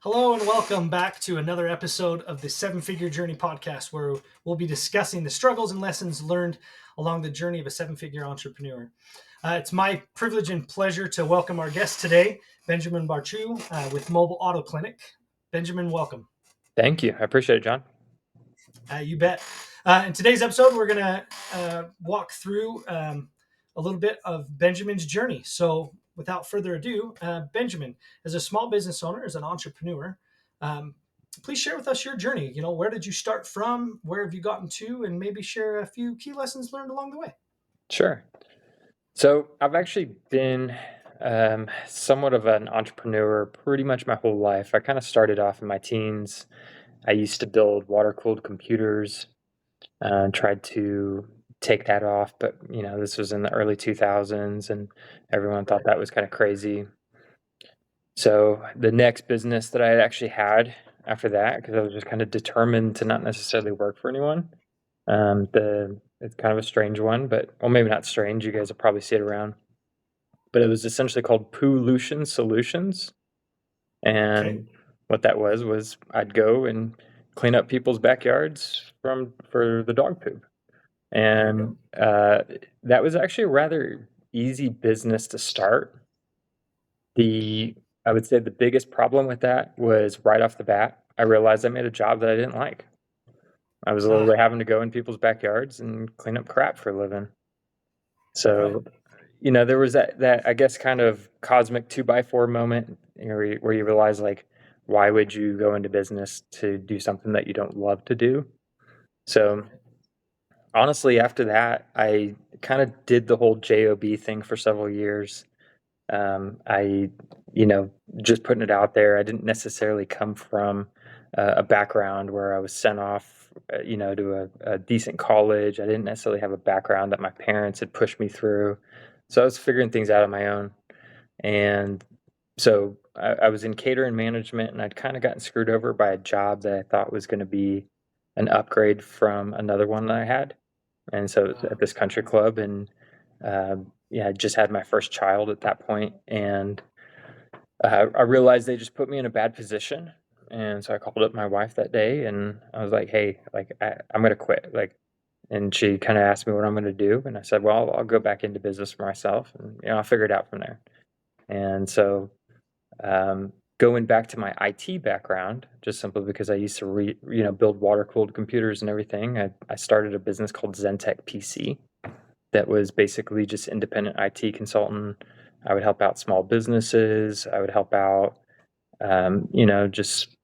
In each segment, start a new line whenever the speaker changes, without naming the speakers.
Hello and welcome back to another episode of the Seven Figure Journey podcast, where we'll be discussing the struggles and lessons learned along the journey of a seven-figure entrepreneur. It's my privilege and pleasure to welcome our guest today, Benjamin Bartue with Mobile Auto Clinic. Benjamin, welcome.
Thank you. I appreciate it, John.
You bet. In today's episode, we're going to walk through a little bit of Benjamin's journey. So without further ado, Benjamin, as a small business owner, as an entrepreneur, please share with us your journey. Where did you start from? Where have you gotten to? And maybe share a few key lessons learned along the way.
Sure. So I've actually been somewhat of an entrepreneur pretty much my whole life. I kind of started off in my teens. I used to build water-cooled computers and tried to take that off, but this was in the early 2000s and everyone thought that was kind of crazy. So the next business that I actually had after that, because I was just kind of determined to not necessarily work for anyone, it's kind of a strange one, but well, maybe not strange. You guys will probably see it around. But it was essentially called Pollution Solutions, and what that was I'd go and clean up people's backyards for the dog poop, and that was actually a rather easy business to start. I would say the biggest problem with that was right off the bat, I realized I made a job that I didn't like. I was literally having to go in people's backyards and clean up crap for a living. So, there was that I guess kind of cosmic 2x4 moment where you realize, like, why would you go into business to do something that you don't love to do? So honestly, after that, I kind of did the whole job thing for several years. I, just putting it out there, I didn't necessarily come from a background where I was sent off, to a decent college. I didn't necessarily have a background that my parents had pushed me through. So I was figuring things out on my own. And so I was in catering management, and I'd kind of gotten screwed over by a job that I thought was going to be an upgrade from another one that I had. And so it was at this country club, and I just had my first child at that point, and I realized they just put me in a bad position. And so I called up my wife that day, and I was like, "Hey, like I'm gonna quit." And she kind of asked me what I'm gonna do, and I said, "Well, I'll go back into business for myself, and I'll figure it out from there." And so, going back to my IT background, just simply because I used to build water cooled computers and everything, I started a business called Zentech PC that was basically just independent IT consultant. I would help out small businesses. I would help out, just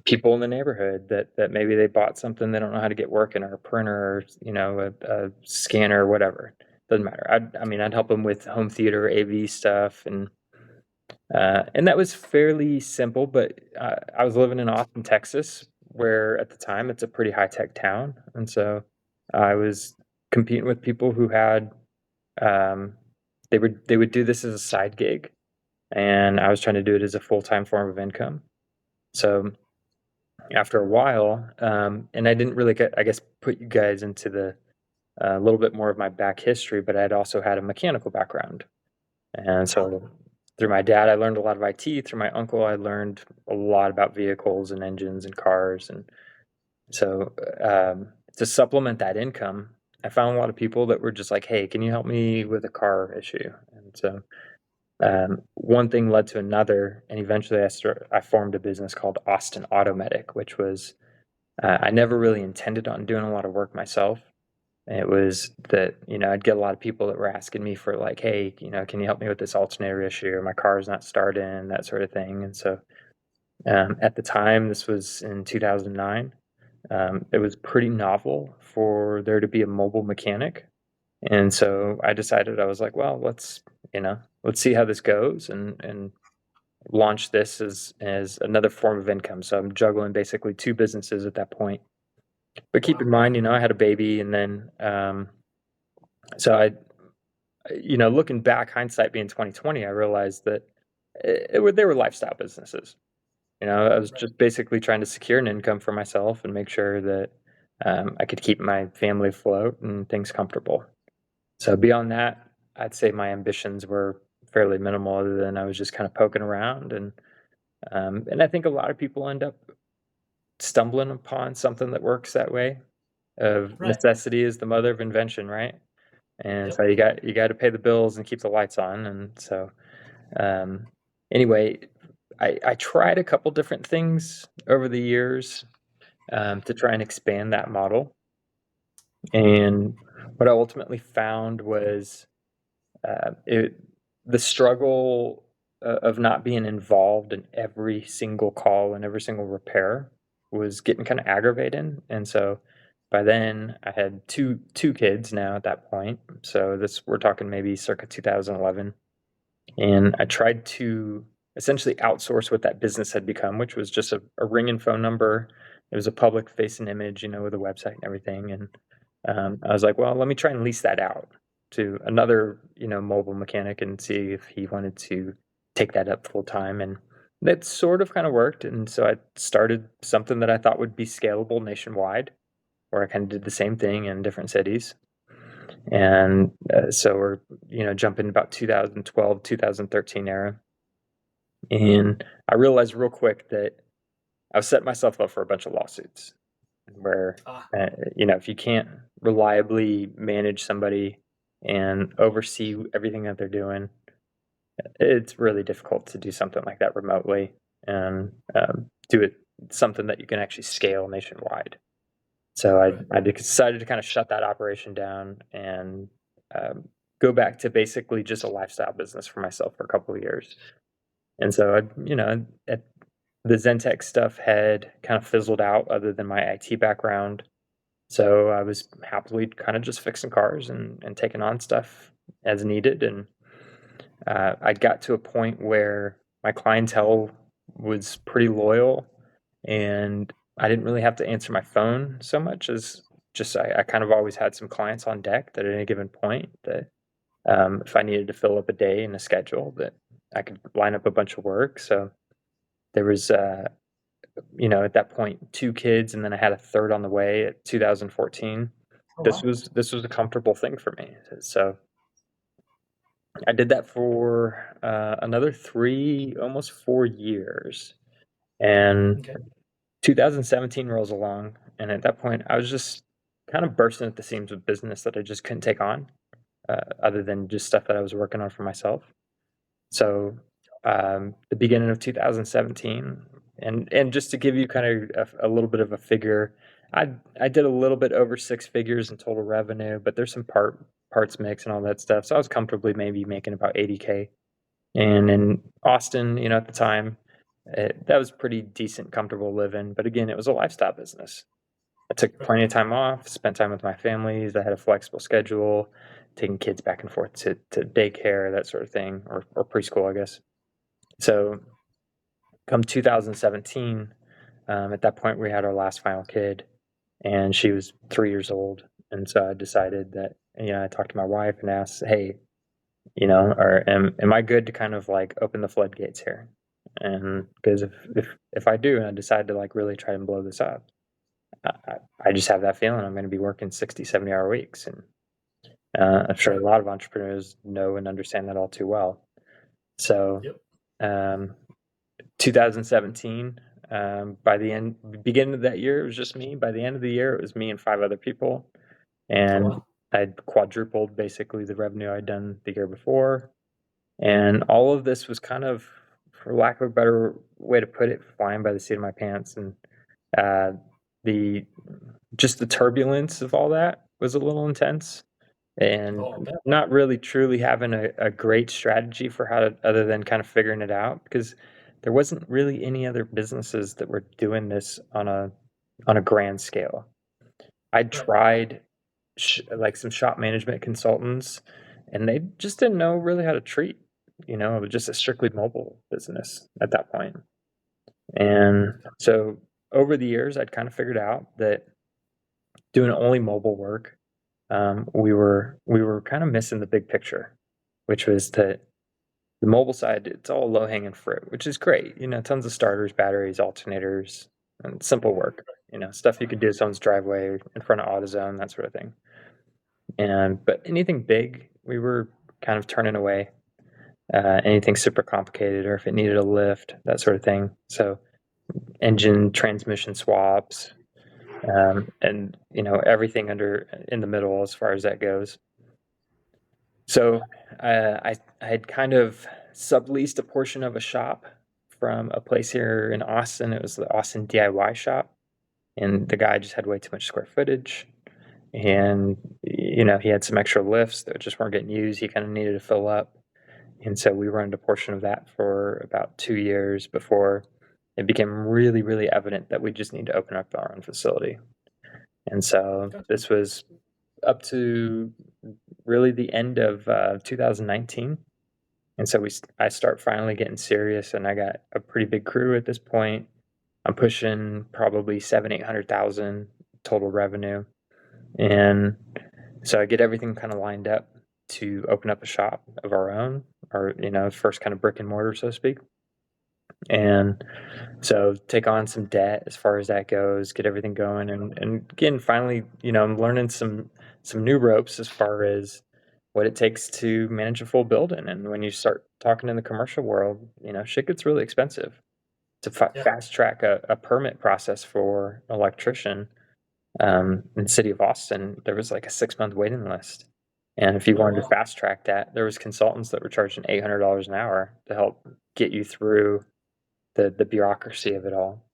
people in the neighborhood that maybe they bought something they don't know how to get working, or a printer, or a scanner, or whatever. Doesn't matter. I'd help them with home theater, AV stuff, and that was fairly simple. But I was living in Austin, Texas, where at the time it's a pretty high tech town, and so I was competing with people who had they would do this as a side gig, and I was trying to do it as a full-time form of income. So after a while, and I didn't really put you guys into the a little bit more of my back history, but I'd also had a mechanical background. And so through my dad, I learned a lot of IT. Through my uncle, I learned a lot about vehicles and engines and cars. And so to supplement that income, I found a lot of people that were just like, "Hey, can you help me with a car issue?" And so one thing led to another, and eventually I formed a business called Austin Automatic, which was I never really intended on doing a lot of work myself. It was that I'd get a lot of people that were asking me for, like, "Hey, can you help me with this alternator issue? Or my car's not starting," that sort of thing. And so at the time, this was in 2009. It was pretty novel for there to be a mobile mechanic. And so I decided, I was like, well, let's see how this goes, and launch this as another form of income. So I'm juggling basically two businesses at that point. But keep in mind, I had a baby, and then so looking back, hindsight being 2020, I realized that they were lifestyle businesses. I was just basically trying to secure an income for myself and make sure that I could keep my family afloat and things comfortable. So beyond that, I'd say my ambitions were fairly minimal, other than I was just kind of poking around. And And I think a lot of people end up stumbling upon something that works that way. Of
Right.
necessity is the mother of invention, right? And so
Yep.
you got to pay the bills and keep the lights on. And so um, anyway, I tried a couple different things over the years to try and expand that model. And what I ultimately found was it the struggle of not being involved in every single call and every single repair was getting kind of aggravating. And so by then I had two kids now at that point. So this we're talking maybe circa 2011. And I tried to essentially outsource what that business had become, which was just a ringing phone number. It was a public facing image, with a website and everything. And I was like, well, let me try and lease that out to another, mobile mechanic and see if he wanted to take that up full time. And that sort of kind of worked. And so I started something that I thought would be scalable nationwide, where I kind of did the same thing in different cities. And so we're, jumping about 2012, 2013 era. And I realized real quick that I was setting myself up for a bunch of lawsuits where,
Ah,
if you can't reliably manage somebody and oversee everything that they're doing, it's really difficult to do something like that remotely and do it something that you can actually scale nationwide. So
right.
I decided to kind of shut that operation down and um, go back to basically just a lifestyle business for myself for a couple of years. And so at the Zentech stuff had kind of fizzled out other than my IT background. So I was happily kind of just fixing cars and taking on stuff as needed. And I got to a point where my clientele was pretty loyal and I didn't really have to answer my phone so much as just I kind of always had some clients on deck that at any given point that if I needed to fill up a day in a schedule that I could line up a bunch of work. So there was at that point, 2 kids, and then I had a third on the way at 2014.
Oh
This
wow.
was this was a comfortable thing for me. So I did that for another 3, almost 4 years. And
Okay.
2017 rolls along, and at that point, I was just kind of bursting at the seams with business that I just couldn't take on, other than just stuff that I was working on for myself. So, the beginning of 2017, and just to give you kind of a little bit of a figure, I did a little bit over 6 figures in total revenue, but there's some parts mix and all that stuff, so I was comfortably maybe making about 80K. And in Austin, at the time, that was pretty decent, comfortable living, but again, it was a lifestyle business. I took
Right.
plenty of time off, spent time with my families. I had a flexible schedule, taking kids back and forth to daycare, that sort of thing, or preschool, I guess. So, come 2017, at that point, we had our last final kid, and she was 3 years old. And so I decided that, I talked to my wife and asked, hey, or am I good to kind of like open the floodgates here? And because if I do, and I decide to like really try and blow this up, I just have that feeling I'm going to be working 60, 70 hour weeks. And I'm sure
Right.
a lot of entrepreneurs know and understand that all too well. So,
Yep.
um, 2017, by the beginning of that year, it was just me. By the end of the year, it was me and 5 other people.
Oh
And
wow.
I'd quadrupled basically the revenue I'd done the year before. And all of this was kind of, for lack of a better way to put it, flying by the seat of my pants. And uh, the just the turbulence of all that was a little intense, and
Oh, I bet.
not really truly having a great strategy for how to, other than kind of figuring it out, because there wasn't really any other businesses that were doing this on a grand scale. I
Right.
tried like some shop management consultants, and they just didn't know really how to treat, it was just a strictly mobile business at that point. And so over the years, I'd kind of figured out that doing only mobile work, we were kind of missing the big picture, which was that the mobile side, it's all low hanging fruit, which is great. Tons of starters, batteries, alternators, and simple work. Stuff you could do in someone's driveway in front of AutoZone, that sort of thing. And but anything big, we were kind of turning away. anything super complicated, or if it needed a lift, that sort of thing. So engine transmission swaps, and everything in the middle as far as that goes. So I had kind of subleased a portion of a shop from a place here in Austin. It was the Austin DIY shop, and the guy just had way too much square footage, and he had some extra lifts that just weren't getting used. He kind of needed to fill up, and so we rented a portion of that for about 2 years before it became really, really evident that we just need to open up our own facility. And so
Gotcha.
this was up to really the end of 2019. And so I start finally getting serious, and I got a pretty big crew at this point. I'm pushing probably 800,000 total revenue. And so I get everything kind of lined up to open up a shop of our own, or, first kind of brick and mortar, so to speak. And so take on some debt as far as that goes, get everything going. And again, finally, I'm learning some new ropes as far as what it takes to manage a full building. And when you start talking in the commercial world, shit gets really expensive. To
Yeah.
fast track a permit process for an electrician, in the city of Austin, there was like a 6-month waiting list. And if you
Oh,
wanted to
wow.
fast track that, there was consultants that were charging $800 an hour to help get you through the bureaucracy of it all.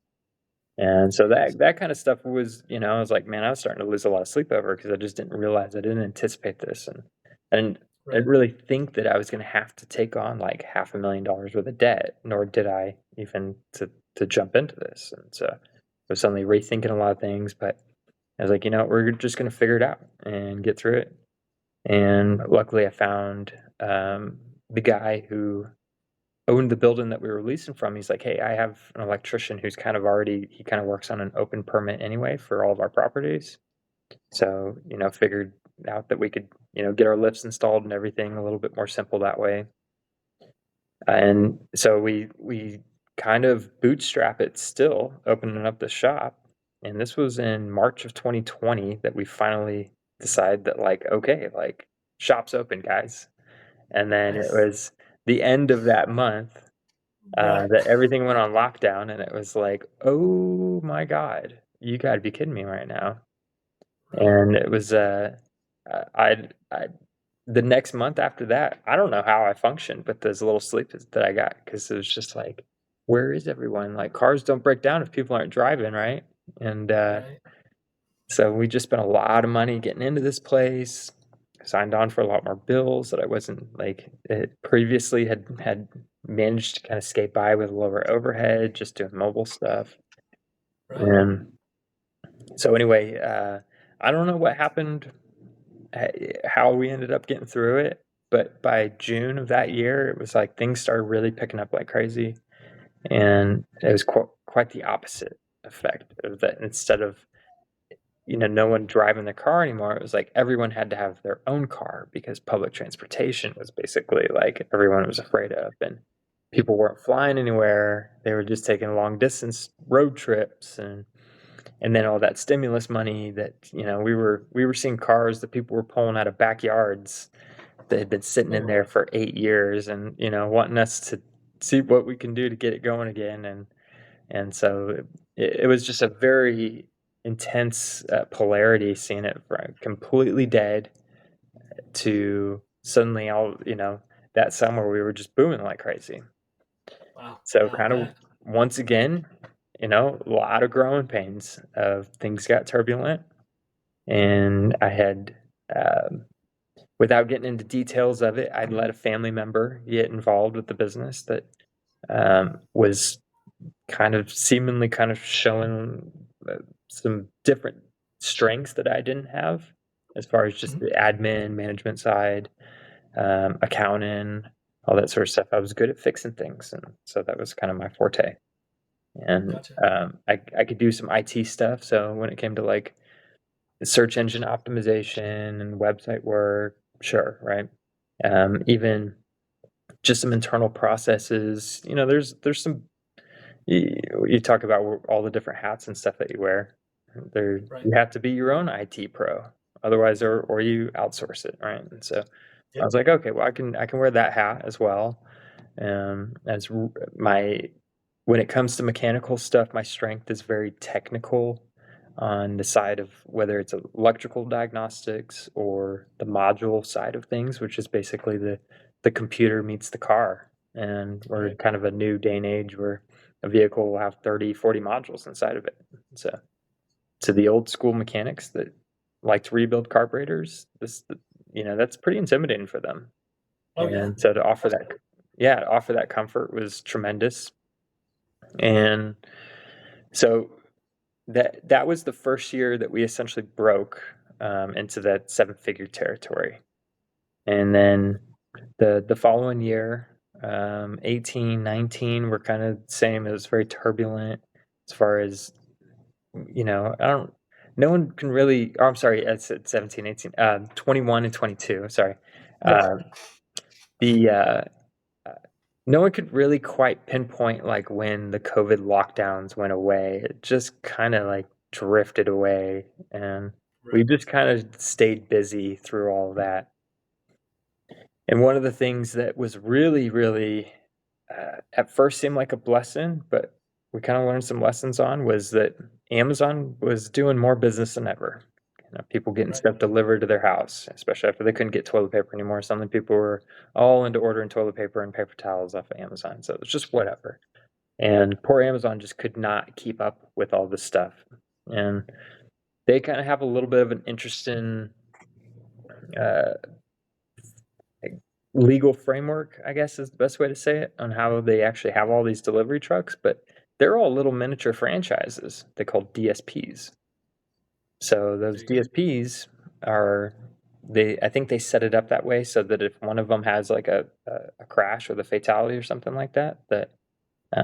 And so
Jeez.
that kind of stuff was, I was like, man, I was starting to lose a lot of sleep over, because I just didn't realize, I didn't anticipate this, and I
Right.
didn't really think that I was going to have to take on like $500,000 worth of debt, nor did I even to jump into this. And so I was suddenly rethinking a lot of things, but I was like, we're just going to figure it out and get through it. And luckily, I found the guy who owned the building that we were leasing from. He's like, hey, I have an electrician who's he kind of works on an open permit anyway for all of our properties. So, figured out that we could, get our lifts installed and everything a little bit more simple that way. And so we kind of bootstrap it still, opening up the shop. And this was in March of 2020 that we finally decided that, like, okay, like, shop's open, guys. And then it
Nice.
was the end of that month
Right.
that everything went on lockdown, and it was like, oh my God, you gotta be kidding me right now.
Right.
And it was, I the next month after that, I don't know how I functioned, but there's a little sleep that I got, because it was just like, where is everyone? Like, cars don't break down if people aren't driving, right? And
Right.
so we just spent a lot of money getting into this place, signed on for a lot more bills that I wasn't like previously had managed to kind of skate by with lower overhead, just doing mobile stuff.
Right.
And so anyway, I don't know what happened, how we ended up getting through it, but by June of that year, it was like things started really picking up like crazy, and it was quite the opposite effect of that. Instead of no one driving the car anymore, it was like everyone had to have their own car, because public transportation was basically like everyone was afraid of, and people weren't flying anywhere. They were just taking long distance road trips, and then all that stimulus money that we were seeing cars that people were pulling out of backyards that had been sitting in
Oh,
there for 8 years, and wanting us to see what we can do to get it going again. And so it was just a very intense polarity, seeing it completely dead to suddenly all, that summer we were just booming like crazy.
wow.
So
Yeah, I
kind of
bet.
once again, a lot of growing pains of things got turbulent, and I had, um, without getting into details of it, I'd let a family member get involved with the business that was kind of seemingly kind of showing some different strengths that I didn't have, as far as just
Mhm.
the admin management side, accounting, all that sort of stuff. I was good at fixing things, and so that was kind of my forte. And
Gotcha.
I could do some IT stuff. So when it came to like search engine optimization and website work, sure, right? Even just some internal processes. There's some you talk about all the different hats and stuff that you wear. There,
Right.
you have to be your own IT pro, otherwise, or you outsource it, right? And so I
Yep.
was like, okay, well, I can wear that hat as well. As my when it comes to mechanical stuff, my strength is very technical on the side of whether it's electrical diagnostics or the module side of things, which is basically the computer meets the car. And we're
Right.
kind of a new day and age where a vehicle will have 30, 40 modules inside of it. So to the old school mechanics that like to rebuild carburetors, that's pretty intimidating for them.
Oh yeah.
And so to offer that, yeah, to offer that comfort was tremendous. And so that was the first year that we essentially broke into that seven-figure territory. And then the following year, 18, 19, were kind of the same. It was very turbulent as far as, I don't, no one can really, oh, I'm sorry, I said 17, 18, 21 and 22, sorry.
Yep.
Uh, the, no one could really quite pinpoint like when the COVID lockdowns went away. It just kind of like drifted away, and we
Right.
just kind of stayed busy through all of that. And one of the things that was really, really at first seemed like a blessing, but we kind of learned some lessons on was that Amazon was doing more business than ever. People getting
Right.
stuff delivered to their house, especially after they couldn't get toilet paper anymore. Suddenly people were all into ordering toilet paper and paper towels off of Amazon. So it was just whatever. And poor Amazon just could not keep up with all this stuff. And they kind of have a little bit of an interesting uh, legal framework, I guess is the best way to say it, on how they actually have all these delivery trucks. But they're all little miniature franchises they call DSPs. So
There
those
you go.
DSPs are I think they set it up that way so that if one of them has like a crash or the fatality or something like that,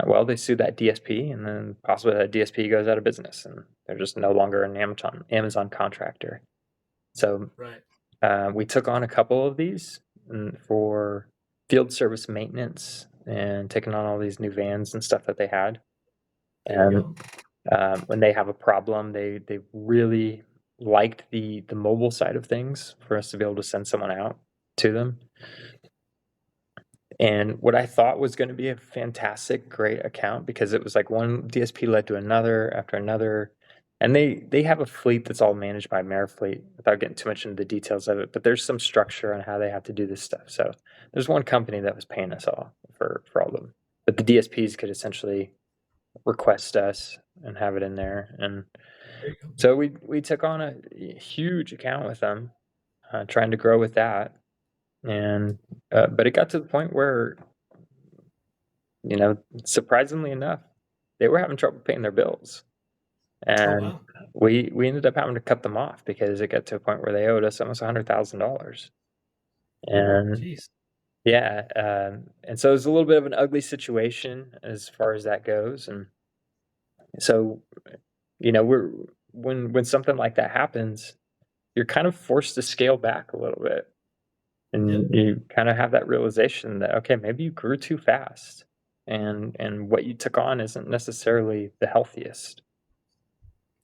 well, they sue that DSP, and then possibly that DSP goes out of business, and they're just no longer an Amazon contractor. So
Right.
we took on a couple of these for field service maintenance and taking on all these new vans and stuff that they had.
There you
And
go.
when they have a problem, they really liked the mobile side of things for us to be able to send someone out to them. And what I thought was going to be a fantastic, great account, because it was like one DSP led to another after another. And they have a fleet that's all managed by Fleet, without getting too much into the details of it, but there's some structure on how they have to do this stuff. So there's one company that was paying us all for all of them. But the DSPs could essentially request us and have it in there. And
There you go.
so we took on a huge account with them, trying to grow with that. And but it got to the point where, surprisingly enough, they were having trouble paying their bills,
Oh
and
wow.
we ended up having to cut them off because it got to a point where they owed us almost $100,000. And
Jeez.
yeah, and so it was a little bit of an ugly situation as far as that goes. And so, we're when something like that happens, you're kind of forced to scale back a little bit.
Yep.
And you kind of have that realization that, okay, maybe you grew too fast, and what you took on isn't necessarily the healthiest.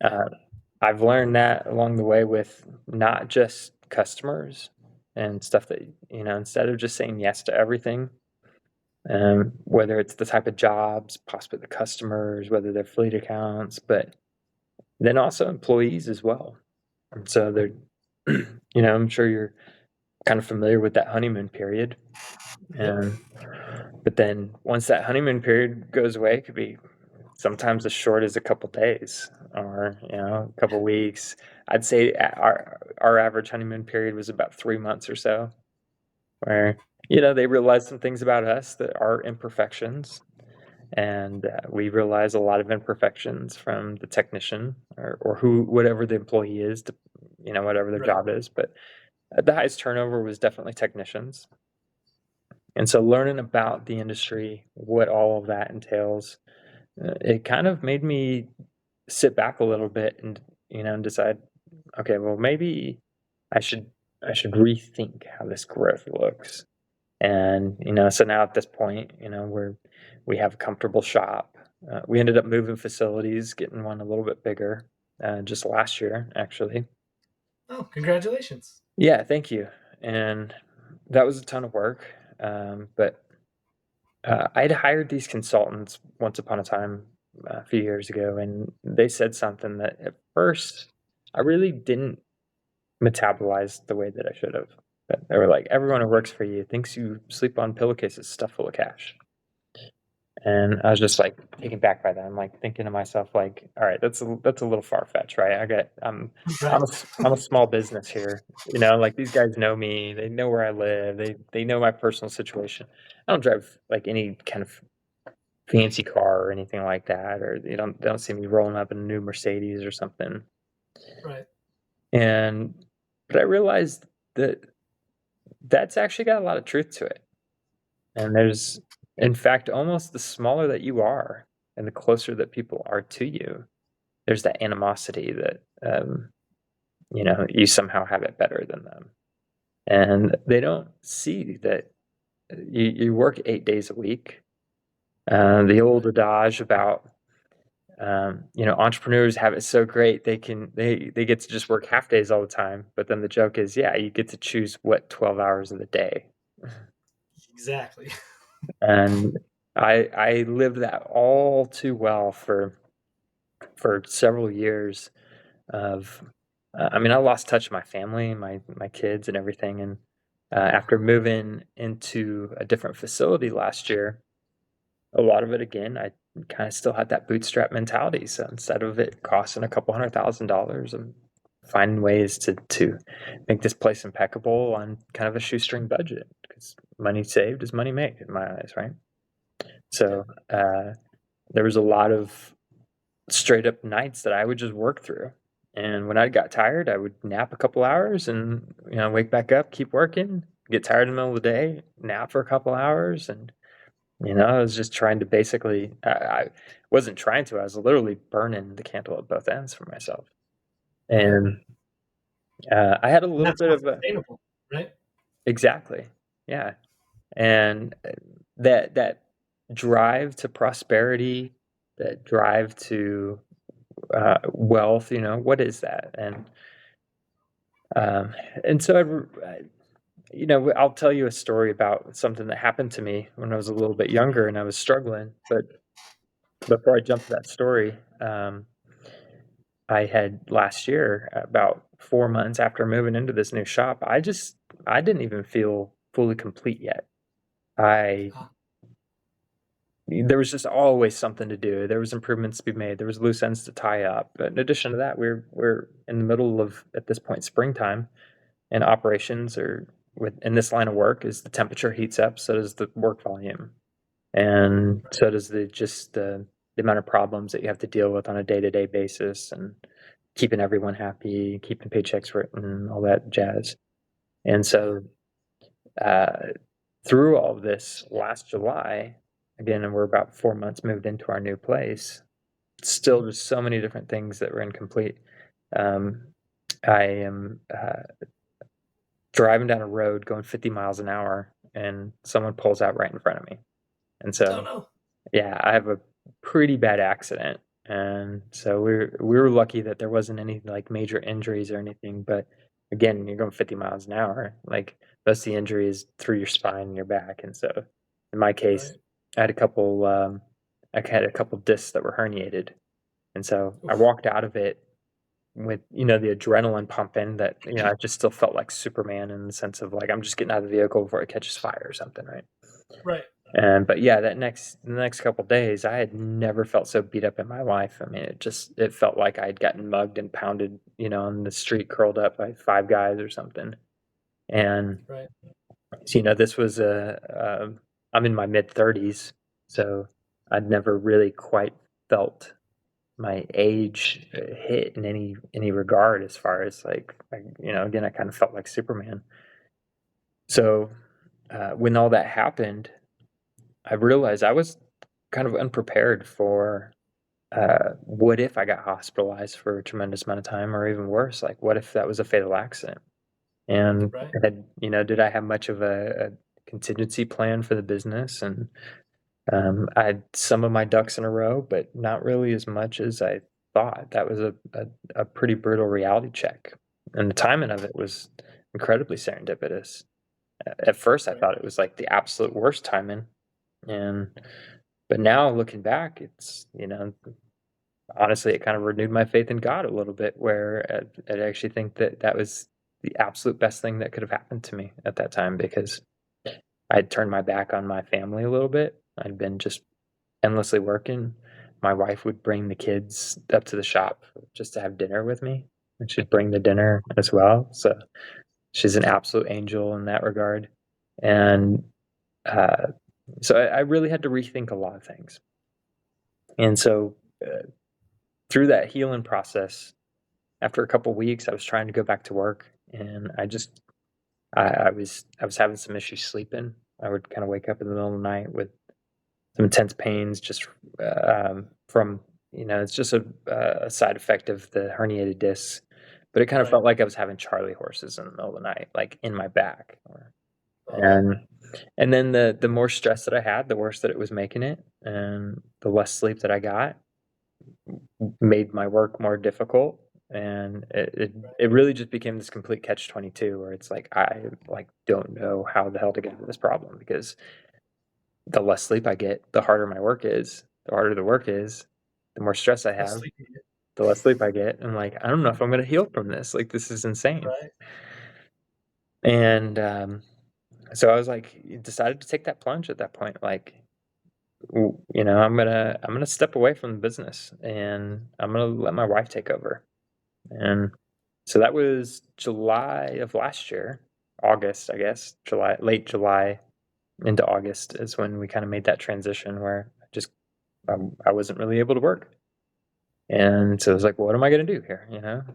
Right.
Uh, I've learned that along the way with not just customers and stuff that, instead of just saying yes to everything, whether it's the type of jobs, possibly the customers, whether they're fleet accounts, but then also employees as well. And so they're, I'm sure you're kind of familiar with that honeymoon period.
Yep.
And but then once that honeymoon period goes away, it could be sometimes as short as a couple days, or a couple weeks. I'd say our average honeymoon period was about 3 months or so, where they realize some things about us that are imperfections, and we realize a lot of imperfections from the technician, or whatever the employee is, to whatever their
Right.
job is. But the highest turnover was definitely technicians. And so learning about the industry, what all of that entails, it kind of made me sit back a little bit and and decide, okay, well, maybe I should I should rethink how this growth looks. And so now at this point, we have a comfortable shop. We ended up moving facilities, getting one a little bit bigger, just last year, actually.
Oh, congratulations.
Yeah, thank you. And that was a ton of work, but I'd hired these consultants once upon a time a few years ago, and they said something that at first I really didn't metabolize the way that I should have. But they were like, everyone who works for you thinks you sleep on pillowcases stuffed full of cash. And I was just like taken back by that. I'm like thinking to myself, like, all right, that's a little far fetched, right?
Right.
I'm a small business here, like these guys know me, they know where I live, they know my personal situation. I don't drive like any kind of fancy car or anything like that, or they don't see me rolling up in a new Mercedes or something.
Right.
And but I realized that that's actually got a lot of truth to it. And there's, in fact, almost the smaller that you are and the closer that people are to you, there's that animosity that, you somehow have it better than them. And they don't see that you work 8 days a week. The old
Right.
adage about, entrepreneurs have it so great they get to just work half days all the time. But then the joke is, yeah, you get to choose what 12 hours of the day.
Exactly.
And I lived that all too well for several years of I mean, I lost touch with my family, my kids and everything, and after moving into a different facility last year, a lot of it again, I kind of still had that bootstrap mentality. So instead of it costing a couple $100,000, I'm finding ways to make this place impeccable on kind of a shoestring budget because money saved is money made in my eyes, right? So
Yep.
there was a lot of straight up nights that I would just work through. And when I got tired, I would nap a couple hours and wake back up, keep working, get tired in the middle of the day, nap for a couple hours, and I was just trying to basically I wasn't trying to, I was literally burning the candle at both ends for myself.
Right.
And I had a
And
little
that's
bit
not
of a
sustainable. Right.
exactly. Yeah. And that drive to prosperity, that drive to wealth, what is that? Um, and so I'll tell you a story about something that happened to me when I was a little bit younger and I was struggling. But before I jump to that story, I had last year, about 4 months after moving into this new shop, I didn't even feel fully complete yet. I
Ah,
There was just always something to do. There was improvements to be made. There was loose ends to tie up. But in addition to that, we're in the middle of, at this point, springtime, and operations are in this line of work, as the temperature heats up, so does the work volume, and so does the amount of problems that you have to deal with on a day-to-day basis, and keeping everyone happy, keeping paychecks written, all that jazz. And
right.
so uh, through all of this last July, again, and we're about 4 months moved into our new place, still
Mhm.
just so many different things that were incomplete. Um, I am driving down a road going 50 miles an hour, and someone pulls out right in front of me. And
Oh
so,
no.
yeah, I have a pretty bad accident. And so we were lucky that there wasn't any like major injuries or anything. But again, you're going 50 miles an hour. Like most of the injury is through your spine and your back. And so, in my case,
Right.
I had a couple. I had a couple discs that were herniated, and so I
Oof.
walked out of it with the adrenaline pumping, that I just still felt like Superman in the sense of like I'm just getting out of the vehicle before it catches fire or something, right?
Right.
And but yeah, the next couple days, I had never felt so beat up in my life. I mean, it felt like I had gotten mugged and pounded, on the street, curled up by five guys or something. And
Right.
so, this was I'm in my mid 30s, so I'd never really quite felt my age hit in any regard, as far as again, I kind of felt like Superman. So when all that happened, I realized I was kind of unprepared for what if I got hospitalized for a tremendous amount of time, or even worse, like what if that was a fatal accident? And
Right.
did I have much of a contingency plan for the business? And I had some of my ducks in a row, but not really as much as I thought. That was a pretty brutal reality check. And the timing of it was incredibly serendipitous. At first, I
Right.
thought it was like the absolute worst timing. And but now looking back, it's, honestly, it kind of renewed my faith in God a little bit, where I actually think that that was the absolute best thing that could have happened to me at that time, because I'd turned my back on my family a little bit. I'd been just endlessly working. My wife would bring the kids up to the shop just to have dinner with me, and she'd bring the dinner as well. So she's an absolute angel in that regard. And uh, so I really had to rethink a lot of things. And so through that healing process, after a couple weeks, I was trying to go back to work, and I was having some issues sleeping. I would kind of wake up in the middle of the night with some intense pains, just from, it's just a side effect of the herniated discs. But it kind of
Right.
felt like I was having Charlie horses in the middle of the night, like in my back.
Oh,
And and then the more stress that I had, the worse that it was making it, and the less sleep that I got made my work more difficult. And it really just became this complete catch-22, where it's like I like don't know how the hell to get out of this problem, because the less sleep I get, the harder my work is. The harder the work is, the more stress I
less
have,
sleepy.
the less sleep I get. I'm like, I don't know if I'm gonna heal from this. Like, this is insane.
Right.
And so I was like, decided to take that plunge at that point. Like, I'm gonna step away from the business, and I'm gonna let my wife take over. And so that was July of last year, August, I guess, July, late July into August is when we kind of made that transition, where I wasn't really able to work. And so I was like, well, what am I going to do here?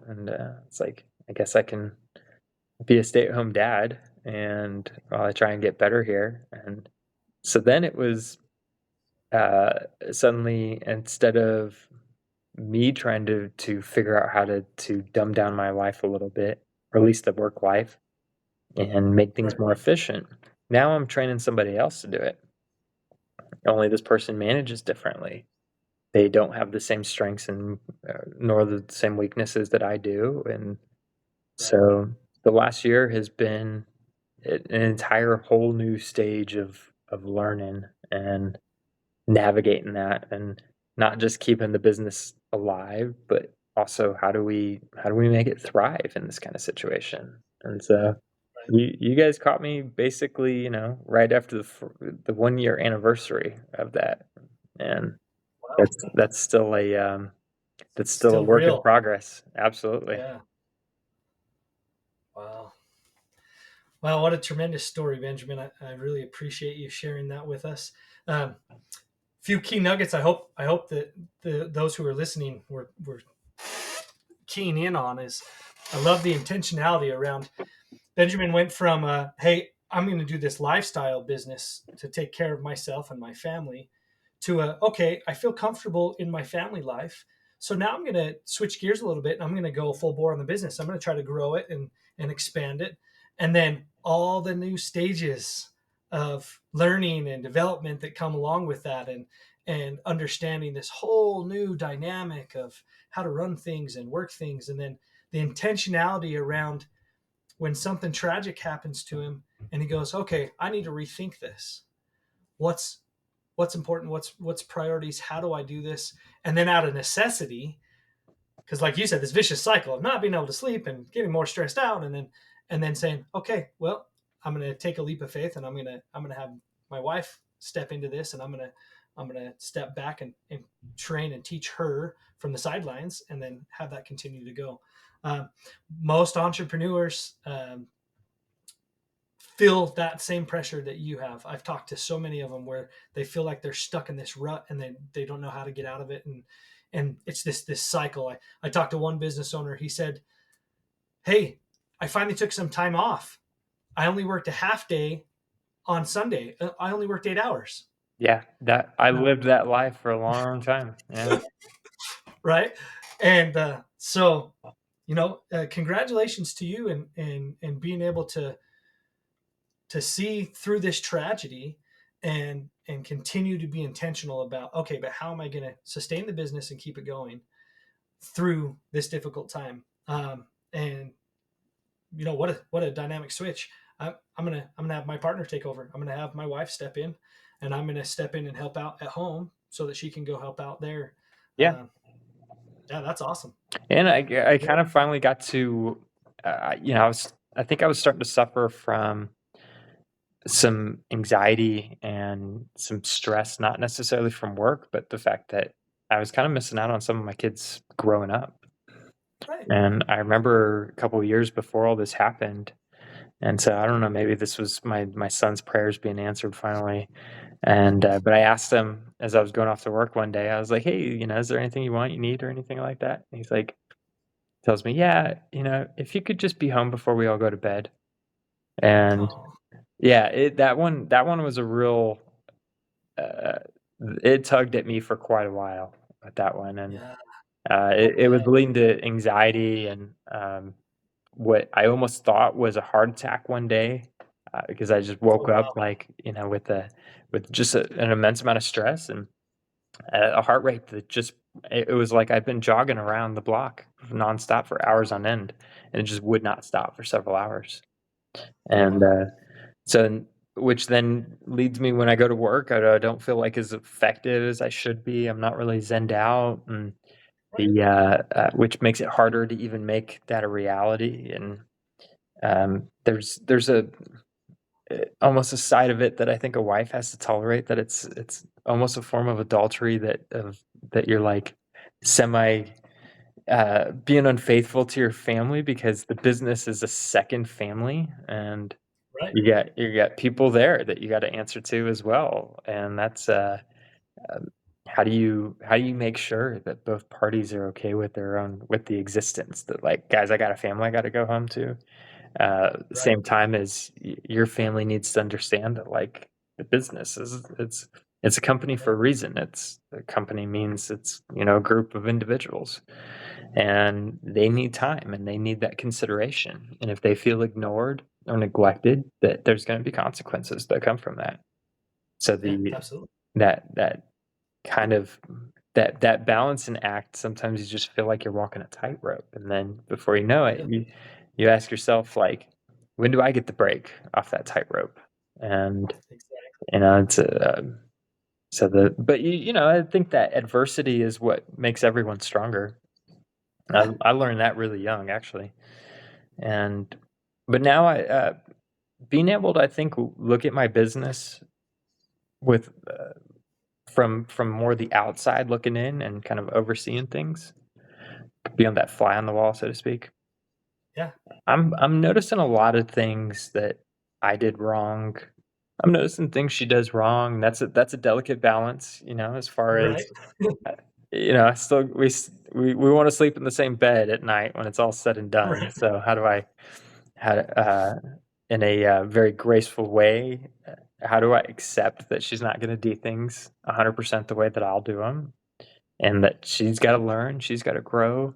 And it's like, I guess I can be a stay-at-home dad, and while I try and get better here. And so then it was uh, suddenly, instead of me trying to figure out how to dumb down my life a little bit, or at least the work life, and make things
Right.
more efficient, now I'm training somebody else to do it. Only this person manages differently. They don't have the same strengths, and nor the same weaknesses that I do. And
Right.
so the last year has been an entire whole new stage of learning and navigating that, and not just keeping the business alive, but also how do we make it thrive in this kind of situation. And so
Right.
you guys caught me basically, right after the 1 year anniversary of that. And
Wow.
that's still a
Still
work in
real.
progress. Absolutely.
Yeah. Wow. Wow. What a tremendous story, Benjamin. I really appreciate you sharing that with us. Um, few key nuggets. I hope that those who are listening were keying in on is I love the intentionality around Benjamin went from hey, I'm going to do this lifestyle business to take care of myself and my family to okay, I feel comfortable in my family life. So now I'm going to switch gears a little bit and I'm going to go full bore on the business. I'm going to try to grow it and expand it. And then all the new stages of learning and development that come along with that and understanding this whole new dynamic of how to run things and work things and then the intentionality around when something tragic happens to him and he goes, okay, I need to rethink this. What's important? What's priorities? How do I do this? And then out of necessity, because like you said, this vicious cycle of not being able to sleep and getting more stressed out, and then saying, okay, well, I'm going to take a leap of faith and I'm gonna have my wife step into this, and I'm gonna step back and train and teach her from the sidelines, and then have that continue to go. Um, most entrepreneurs feel that same pressure that you have. I've talked to so many of them where they feel like they're stuck in this rut and they don't know how to get out of it. And it's this cycle. I talked to one business owner. He said, hey, I finally took some time off. I only worked a half day on Sunday. I only worked 8 hours.
Yeah, that I
Uh,
lived that life for a long time. Yeah.
right. And so, congratulations to you and being able to see through this tragedy and continue to be intentional about, okay, but how am I going to sustain the business and keep it going through this difficult time. And what a dynamic switch. I'm gonna have my partner take over. I'm gonna have my wife step in, and I'm going to step in and help out at home so that she can go help out there.
Yeah.
Uh, yeah, that's awesome.
And I kind of finally got to, I think I was starting to suffer from some anxiety and some stress, not necessarily from work, but the fact that I was kind of missing out on some of my kids growing up.
Right.
And I remember a couple of years before all this happened. And so I don't know, maybe this was my son's prayers being answered finally. And but I asked him as I was going off to work one day, I was like, "Hey, is there anything you want, you need, or anything like that?" And he's like, tells me, "Yeah, if you could just be home before we all go to bed." And
Oh,
yeah, that one was a real uh, it tugged at me for quite a while with that one, and
yeah, I
it was
bet.
leading to anxiety and what I almost thought was a heart attack one day because I just
Oh,
woke
wow.
up like with just an immense amount of stress and a heart rate that just it was like I'd been jogging around the block nonstop for hours on end, and it just would not stop for several hours.
Oh,
And
wow.
so, which then leads me when I go to work, I don't feel like as effective as I should be. I'm not really zenned out, and
Right.
the which makes it harder to even make that a reality. And there's a almost a side of it that I think a wife has to tolerate, that it's almost a form of adultery that you're like semi being unfaithful to your family because the business is a second family, and
Right.
you got people there that you got to answer to as well, and that's um, how do you make sure that both parties are okay with the existence that, like, guys, I got a family I got to go home to, the
Right.
same time as your family needs to understand that, like, the business is it's a company
Yeah.
for a reason. It's a company means it's a group of individuals, and they need time and they need that consideration. And if they feel ignored or neglected, that there's going to be consequences that come from that. So
Yeah.
the
Absolutely.
that kind of that balancing act, sometimes you just feel like you're walking a tightrope, and then before you know it,
Yeah.
you ask yourself, like, when do I get the break off that tightrope? And
Exactly.
it's so the but I think that adversity is what makes everyone stronger.
Yeah.
I learned that really young, actually. And but now being able to, I think, look at my business with from more the outside looking in and kind of overseeing things, be on that fly on the wall, so to speak.
Yeah.
I'm noticing a lot of things that I did wrong. I'm noticing things she does wrong. That's a delicate balance, as far
Right.
as I still we want to sleep in the same bed at night when it's all said and done.
Right.
So how do I how in a very graceful way, how do I accept that she's not going to do things 100% the way that I'll do them, and that she's got to learn, she's got to grow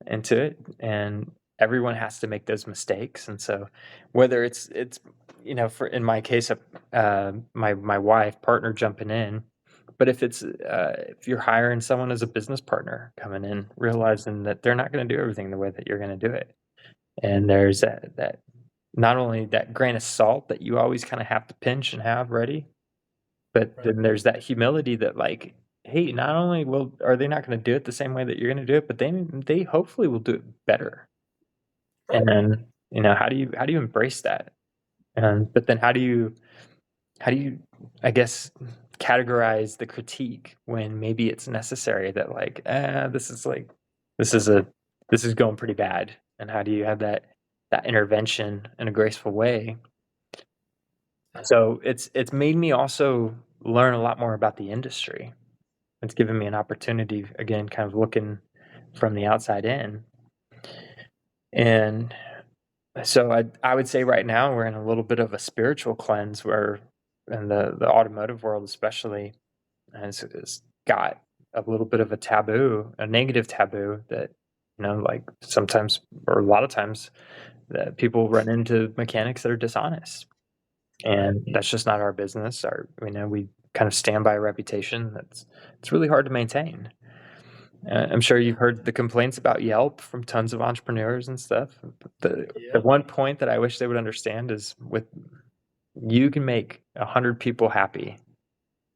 into it, and everyone has to make those mistakes. And so whether it's for in my case, my wife partner jumping in, but if you're hiring someone as a business partner coming in, realizing that they're not going to do everything the way that you're going to do it, and there's that not only that grain of salt that you always kind of have to pinch and have ready, but
Right.
then there's that humility that, like, hey, not only will are they not going to do it the same way that you're going to do it, but they hopefully will do it better. And
Right.
then how do you embrace that? And but then how do you I guess categorize the critique when maybe it's necessary, that, like, this is a this is going pretty bad, and how do you have that intervention in a graceful way?
Yeah.
So it's made me also learn a lot more about the industry. It's given me an opportunity, again, kind of looking from the outside in. And so I would say right now we're in a little bit of a spiritual cleanse, where in the automotive world especially has got a little bit of a taboo, a negative taboo, that like sometimes, or a lot of times, that people run into mechanics that are dishonest,
Right.
and that's just not our business. We kind of stand by a reputation it's really hard to maintain. I'm sure
Yeah.
you've heard the complaints about Yelp from tons of entrepreneurs and stuff. But the
Yep.
one point that I wish they would understand is, with you can make 100 people happy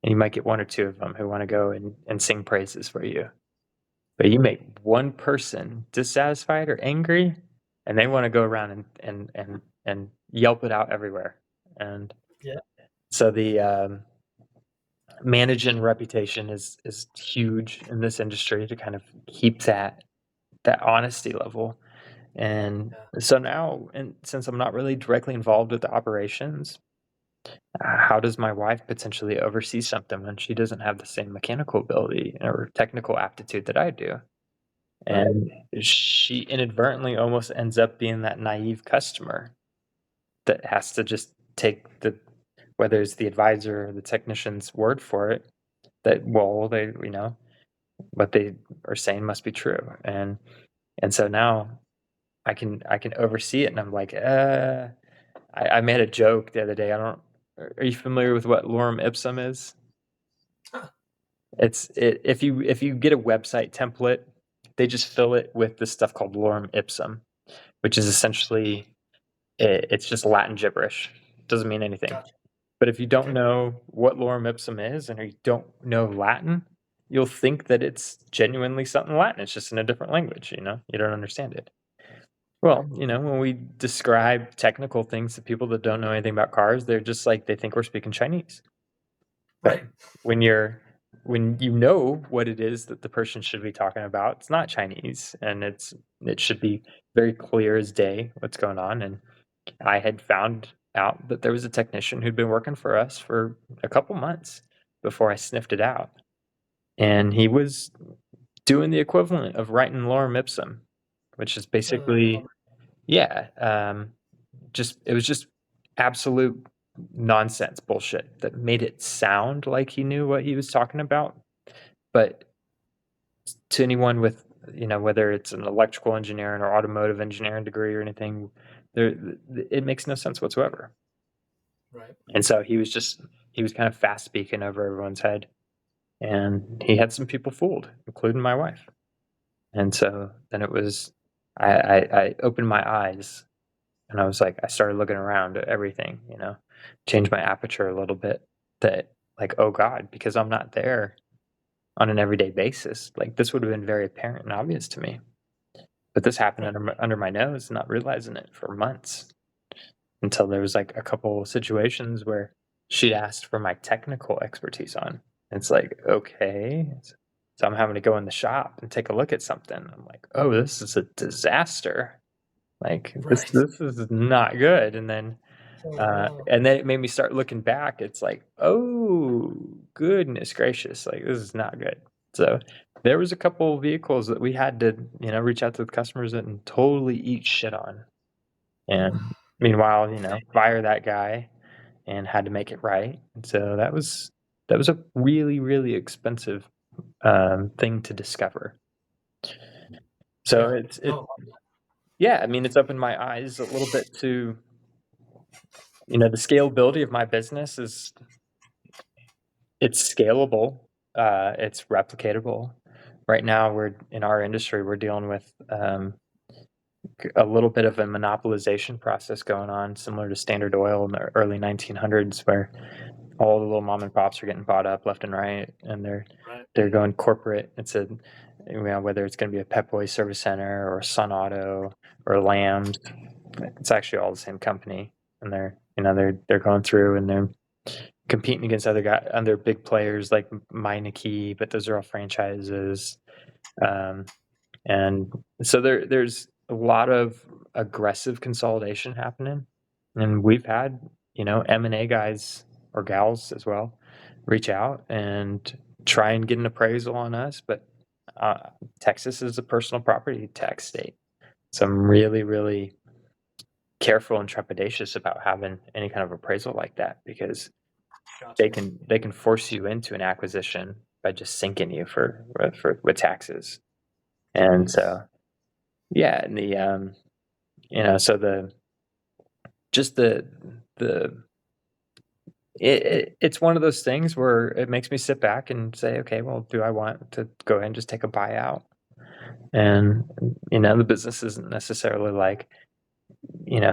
and you might get one or two of them who want to go and sing praises for you. But you make one person dissatisfied or angry, and they want to go around and yelp it out everywhere. And
Yeah.
so the managing reputation is huge in this industry to kind of keep that honesty level. And
Yeah.
so now, and since I'm not really directly involved with the operations, how does my wife potentially oversee something when she doesn't have the same mechanical ability or technical aptitude that I do?
Right.
And she inadvertently almost ends up being that naive customer that has to just take the, whether it's the advisor or the technician's word for it, that, well, they, what they are saying must be true. And so now I can oversee it, and I'm like, I made a joke the other day. I don't. Are you familiar with what lorem ipsum is?
Huh.
If you get a website template, they just fill it with this stuff called lorem ipsum, which is essentially it's just Latin gibberish. Doesn't mean anything.
Gotcha.
But if you don't
Okay.
know what lorem ipsum is and you don't know Latin, you'll think that it's genuinely something Latin. It's just in a different language. You don't understand it.
Right.
Well, when we describe technical things to people that don't know anything about cars, they're just like, they think we're speaking Chinese. But
Right.
when you know what it is that the person should be talking about, it's not Chinese, and it should be very clear as day what's going on. And I had found out that there was a technician who'd been working for us for a couple months before I sniffed it out, and he was doing the equivalent of writing lorem ipsum, which is basically,
Bummer.
yeah, it was just absolute nonsense bullshit that made it sound like he knew what he was talking about. But to anyone with, whether it's an electrical engineering or automotive engineering degree or anything, there it makes no sense whatsoever.
Right.
And so he was kind of fast speaking over everyone's head, and he had some people fooled, including my wife. And so then it was, I opened my eyes, and I was like, I started looking around at everything, changed my aperture a little bit, that, like, oh God, because I'm not there on an everyday basis. Like, this would have been very apparent and obvious to me. But this happened
Right.
under my nose, not realizing it for months, until there was like a couple situations where she'd asked for my technical expertise on. It's like, okay. So I'm having to go in the shop and take a look at something. I'm like, oh, this is a disaster. Like, this
Right.
this is not good.
Oh no.
And then it made me start looking back. It's like, oh goodness gracious, like, this is not good. So there was a couple vehicles that we had to, reach out to the customers and totally eat shit on.
Oof.
And meanwhile, fire that guy and had to make it right. And so that was a really, really expensive thing to discover. So
Yeah.
it's
No.
yeah, I mean, it's opened my eyes a little bit to, the scalability of my business is, it's scalable, it's replicatable. Right now, we're in our industry, we're dealing with a little bit of a monopolization process going on, similar to Standard Oil in the early 1900s, where all the little mom and pops are getting bought up left and right, and
Right.
they're going corporate. It's whether it's going to be a Pep Boys service center or Sun Auto or Lambs, it's actually all the same company, and they're going through and they're competing against other big players like Meineke, but those are all franchises. And so there's a lot of aggressive consolidation happening, and we've had, M&A guys or gals as well reach out and try and get an appraisal on us, but Texas is a personal property tax state, so I'm really, really careful and trepidatious about having any kind of appraisal like that, because
Gotcha.
they can force you into an acquisition by just sinking you for with taxes. And
Jeez.
so, yeah, and so just the it's one of those things where it makes me sit back and say, okay, well, do I want to go ahead and just take a buyout? And the business isn't necessarily like,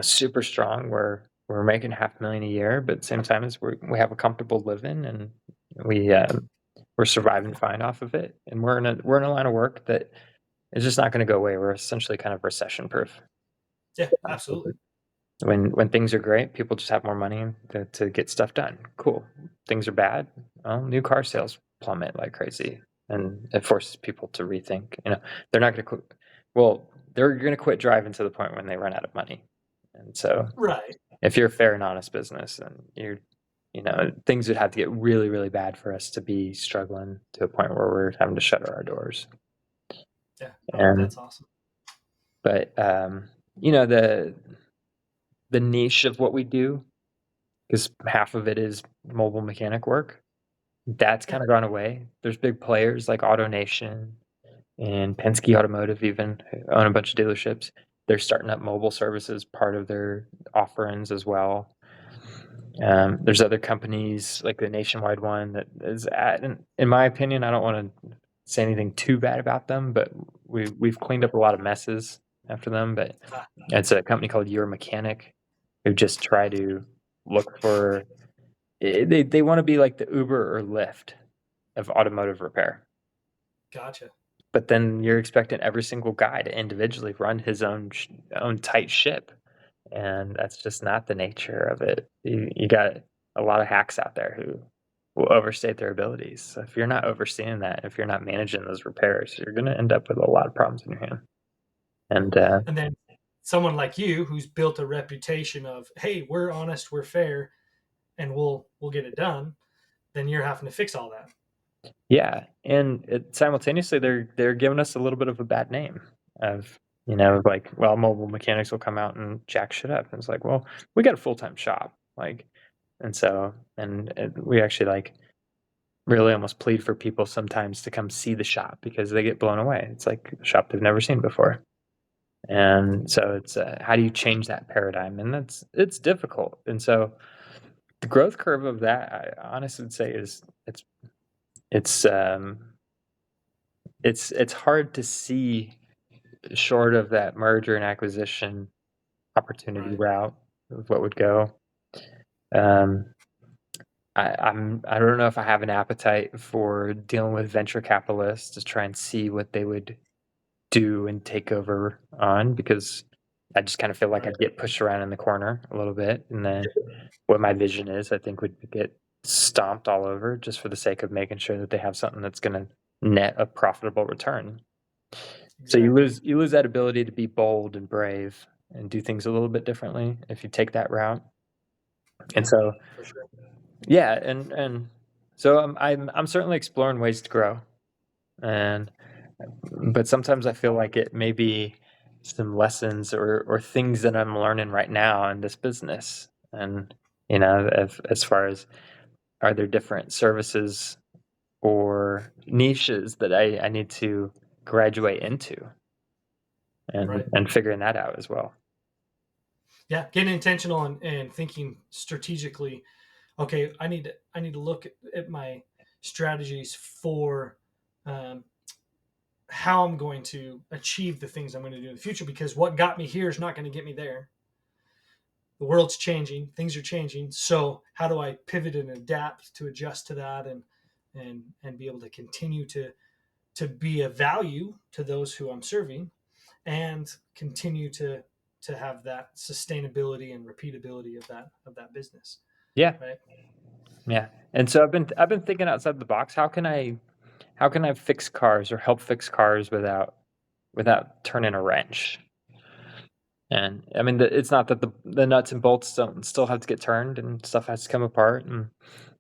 super strong where we're making $500,000 a year, but at the same time as we have a comfortable living, and We're surviving fine off of it, and we're in a line of work that is just not going to go away. We're essentially kind of recession proof.
Yeah, absolutely.
When things are great, people just have more money to get stuff done. Cool. Things are bad. Well, new car sales plummet like crazy, and it forces people to rethink. They're not going to quit. Well, they're going to quit driving to the point when they run out of money. And so,
Right.
if you're a fair and honest business, then things would have to get really, really bad for us to be struggling to a point where we're having to shutter our doors.
Yeah. Oh,
And
that's awesome.
but you know the the niche of what we do, because half of it is mobile mechanic work. That's
Yeah.
kind of gone away. There's big players like AutoNation and Penske Automotive even who own a bunch of dealerships. They're starting up mobile services part of their offerings as well. There's other companies like the Nationwide one that is in my opinion, I don't want to say anything too bad about them, but we've cleaned up a lot of messes after them. But
Ah,
it's a company called Your Mechanic who just try to look for they want to be like the Uber or Lyft of automotive repair.
gotcha.
But then you're expecting every single guy to individually run his own tight ship, and that's just not the nature of it. You got a lot of hacks out there who will overstate their abilities. So if you're not overseeing that, if you're not managing those repairs, you're going to end up with a lot of problems in your hand. And
And then someone like you who's built a reputation of, hey, we're honest, we're fair, and we'll get it done, then you're having to fix all that.
yeah, and simultaneously they're giving us a little bit of a bad name of like, well, mobile mechanics will come out and jack shit up, and it's like, well, we got a full-time shop, like, and so we actually like really almost plead for people sometimes to come see the shop because they get blown away. It's like a shop they've never seen before, and so it's how do you change that paradigm, and it's difficult, and so the growth curve of that, I honestly would say, is it's um it's hard to see short of that merger and acquisition opportunity
Right.
route of what would go. Um, I don't know if I have an appetite for dealing with venture capitalists to try and see what they would do and take over on, because I just kind of feel like
Right.
I'd get pushed around in the corner a little bit, and then what my vision is, I think, would get stomped all over just for the sake of making sure that they have something that's going to net a profitable return. So you
Exactly.
lose that ability to be bold and brave and do things a little bit differently if you take that route. And
Yeah,
so
for sure.
yeah, and so I'm certainly exploring ways to grow, and but sometimes I feel like it may be some lessons or things that I'm learning right now in this business, and as far as, are there different services or niches that I need to graduate into, and
Right.
figuring that out as well.
Yeah, getting intentional and thinking strategically. Okay, I need to look at my strategies for um, how I'm going to achieve the things I'm going to do in the future, because what got me here is not going to get me there. The world's changing, things are changing. So how do I pivot and adapt to adjust to that, and be able to continue to be a value to those who I'm serving, and continue to have that sustainability and repeatability of that business,
Yeah,
right?
yeah. And so I've been thinking outside the box. How can I fix cars or help fix cars without turning a wrench? And I mean, it's not that the nuts and bolts don't still have to get turned and stuff has to come apart, and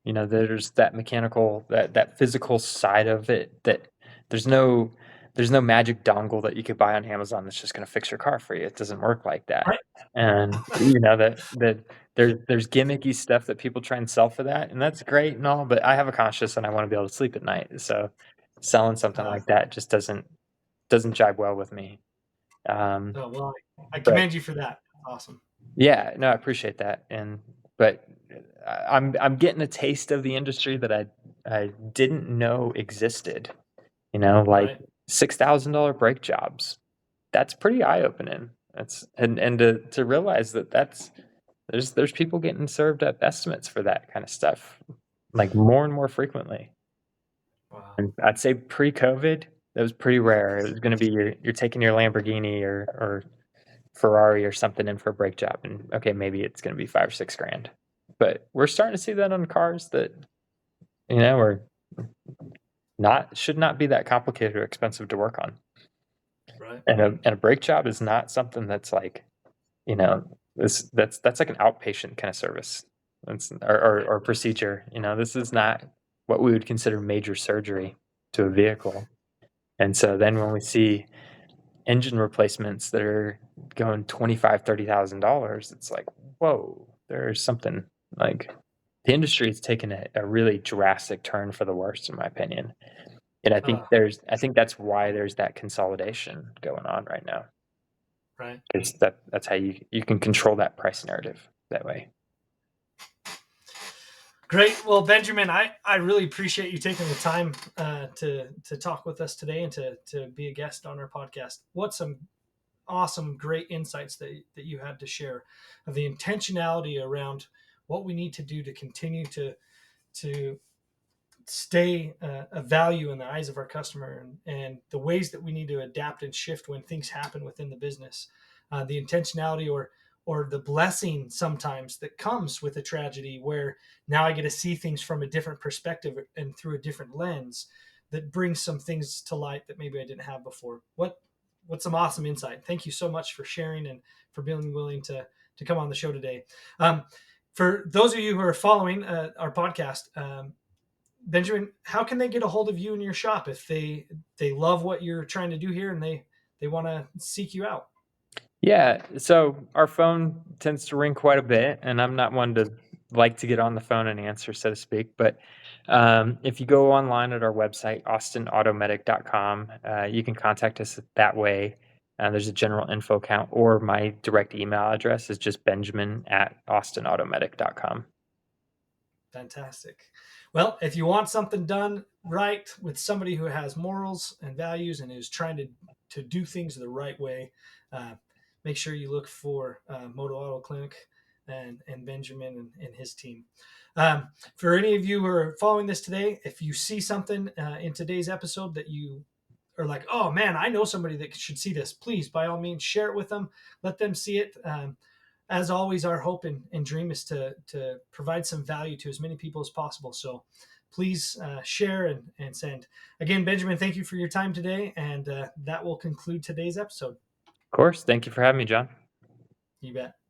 there's that mechanical, that physical side of it, that there's no there's no magic dongle that you could buy on Amazon that's just going to fix your car for you. It doesn't work like that.
Right.
And that there's gimmicky stuff that people try and sell for that, and that's great and all, but I have a conscience and I want to be able to sleep at night. So selling something
uh,
like that just doesn't jibe well with me.
oh, well, I
But
commend you for that. Awesome.
yeah, no, I appreciate that, but I'm getting a taste of the industry that I didn't know existed. Like
Right.
$6,000 brake jobs. That's pretty eye opening. That's and to realize that there's people getting served up estimates for that kind of stuff. like more and more frequently.
Wow.
And I'd say pre-COVID, that was pretty rare. It was going to be you're taking your Lamborghini or Ferrari or something in for a brake job, and okay, maybe it's going to be 5 or 6 grand. But we're starting to see that on cars that are not should not be that complicated or expensive to work on.
Right.
And a brake job is not something that's like that's like an outpatient kind of service. That's or procedure. This is not what we would consider major surgery to a vehicle. And so then when we see engine replacements that are going $25,000-$30,000, it's like, whoa, there's something like the industry has taken a really drastic turn for the worst, in my opinion. And I think that's why there's that consolidation going on right now.
Right.
Because that's how you can control that price narrative that way.
Great. Well, Benjamin, I really appreciate you taking the time to talk with us today and to be a guest on our podcast. What some awesome, great insights that you had to share of the intentionality around what we need to do to continue to stay a value in the eyes of our customer, and the ways that we need to adapt and shift when things happen within the business, the intentionality or the blessing sometimes that comes with a tragedy, where now I get to see things from a different perspective and through a different lens that brings some things to light that maybe I didn't have before. What's some awesome insight. Thank you so much for sharing and for being willing to come on the show today. For those of you who are following our podcast, Benjamin, how can they get a hold of you in your shop if they love what you're trying to do here and they want to seek you out?
Yeah, so our phone tends to ring quite a bit, and I'm not one to like to get on the phone and answer, so to speak. But if you go online at our website, austinautomedic.com, you can contact us that way. There's a general info account, or my direct email address is just benjamin@austinautomedic.com.
Fantastic. Well, if you want something done right with somebody who has morals and values and is trying to do things the right way, uh, make sure you look for Moto Auto Clinic and Benjamin and his team. For any of you who are following this today, if you see something in today's episode that you are like, oh man, I know somebody that should see this, please, by all means, share it with them. Let them see it. As always, our hope and dream is to provide some value to as many people as possible. So please share and send. Again, Benjamin, thank you for your time today. And that will conclude today's episode.
Of course. Thank you for having me, John.
You bet.